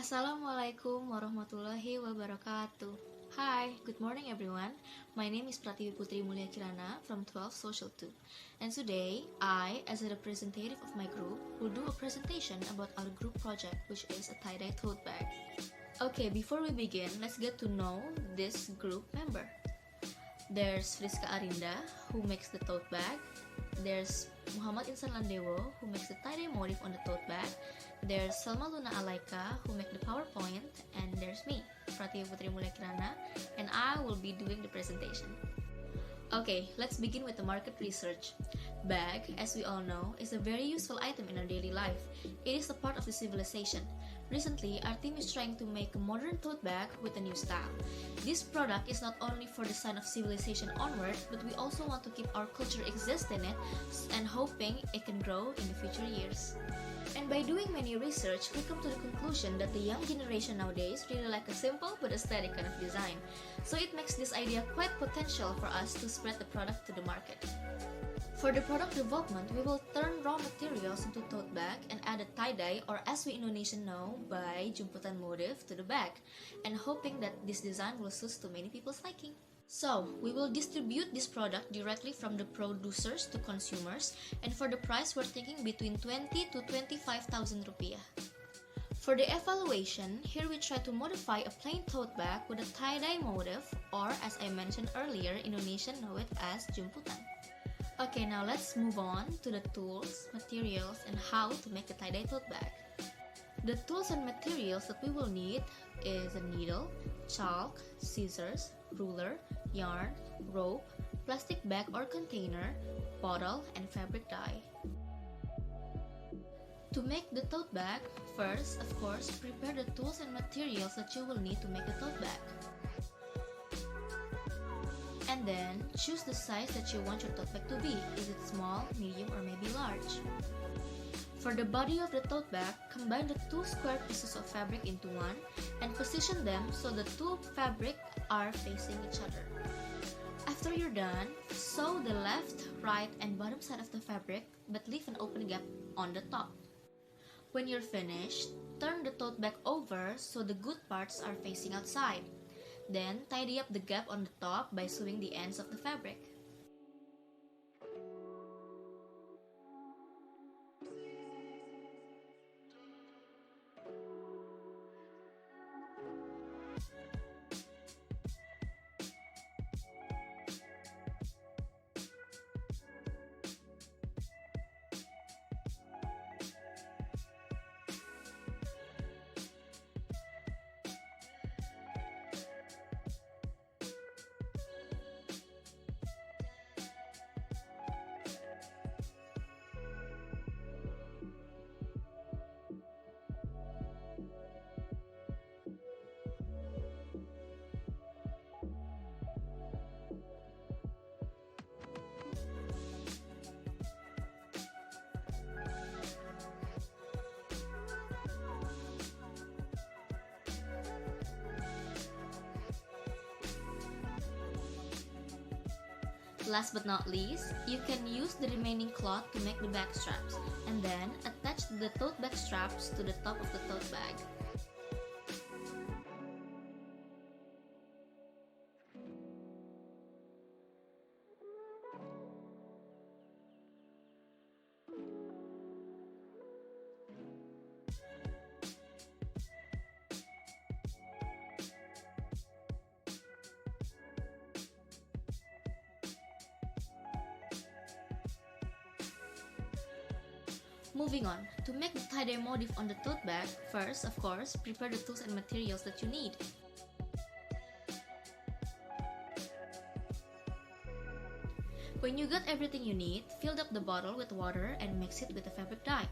Assalamualaikum warahmatullahi wabarakatuh. Hi, good morning everyone. My name is Pratiwi Putri M.K from 12 Social 2. And today, I, as a representative of my group, will do a presentation about our group project, which is a tie-dye tote bag. Okay, before we begin, let's get to know this group member. There's Frisca Arindah, who makes the tote bag. There's M.I.Landewo, who makes the tie-dye motif on the tote bag. There's Sellma Luna A, who make the PowerPoint. And there's me, Pratiwi Putri M.K, and I will be doing the presentation. Okay, let's begin with the market research. Bag, as we all know, is a very useful item in our daily life. It is a part of the civilization. Recently, our team is trying to make a modern tote bag with a new style. This product is not only for the sign of civilization onward, but we also want to keep our culture exist in it and hoping it can grow in the future years. And by doing many research, we come to the conclusion that the young generation nowadays really like a simple but aesthetic kind of design. So it makes this idea quite potential for us to spread the product to the market. For the product development, we will turn raw materials into tote bag and add a tie-dye, or as we Indonesian know, by jumputan motif to the bag, and hoping that this design will suit to many people's liking. So, we will distribute this product directly from the producers to consumers, and for the price we're thinking between 20 to 25,000 rupiah. For the evaluation, here we try to modify a plain tote bag with a tie-dye motif, or as I mentioned earlier, Indonesian know it as jumputan. Okay, now let's move on to the tools, materials, and how to make a tie-dye tote bag. The tools and materials that we will need is a needle, chalk, scissors, ruler, yarn, rope, plastic bag or container, bottle, and fabric dye. To make the tote bag, first, of course, prepare the tools and materials that you will need to make the tote bag. And then, choose the size that you want your tote bag to be. Is it small, medium, or maybe large? For the body of the tote bag, combine the two square pieces of fabric into one and position them so the two fabric are facing each other. After you're done, sew the left, right, and bottom side of the fabric, but leave an open gap on the top. When you're finished, turn the tote bag over so the good parts are facing outside. Then, tidy up the gap on the top by sewing the ends of the fabric. Last but not least, you can use the remaining cloth to make the bag straps, and then attach the tote bag straps to the top of the tote bag. Moving on, to make the tie-dye motif on the tote bag, first, of course, prepare the tools and materials that you need. When you got everything you need, fill up the bottle with water and mix it with the fabric dye.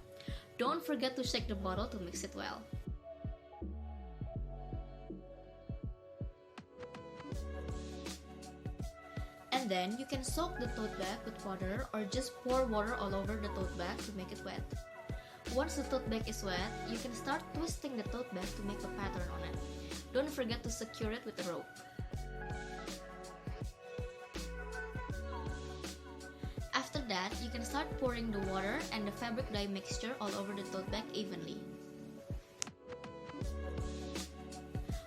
Don't forget to shake the bottle to mix it well. And then you can soak the tote bag with water or just pour water all over the tote bag to make it wet. Once the tote bag is wet, you can start twisting the tote bag to make a pattern on it. Don't forget to secure it with a rope. After that, you can start pouring the water and the fabric dye mixture all over the tote bag evenly.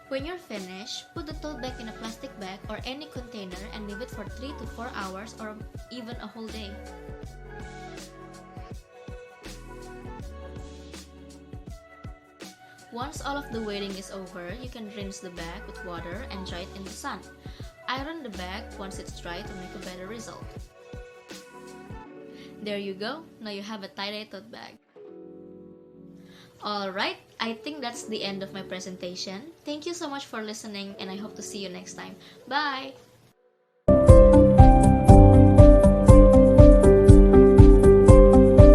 When you're finished, put the tote bag in a plastic bag or any container and leave it for 3 to 4 hours or even a whole day. Once all of the waiting is over, you can rinse the bag with water and dry it in the sun. Iron the bag once it's dry to make a better result. There you go, now you have a tie-dye tote bag. Alright, I think that's the end of my presentation. Thank you so much for listening and I hope to see you next time. Bye!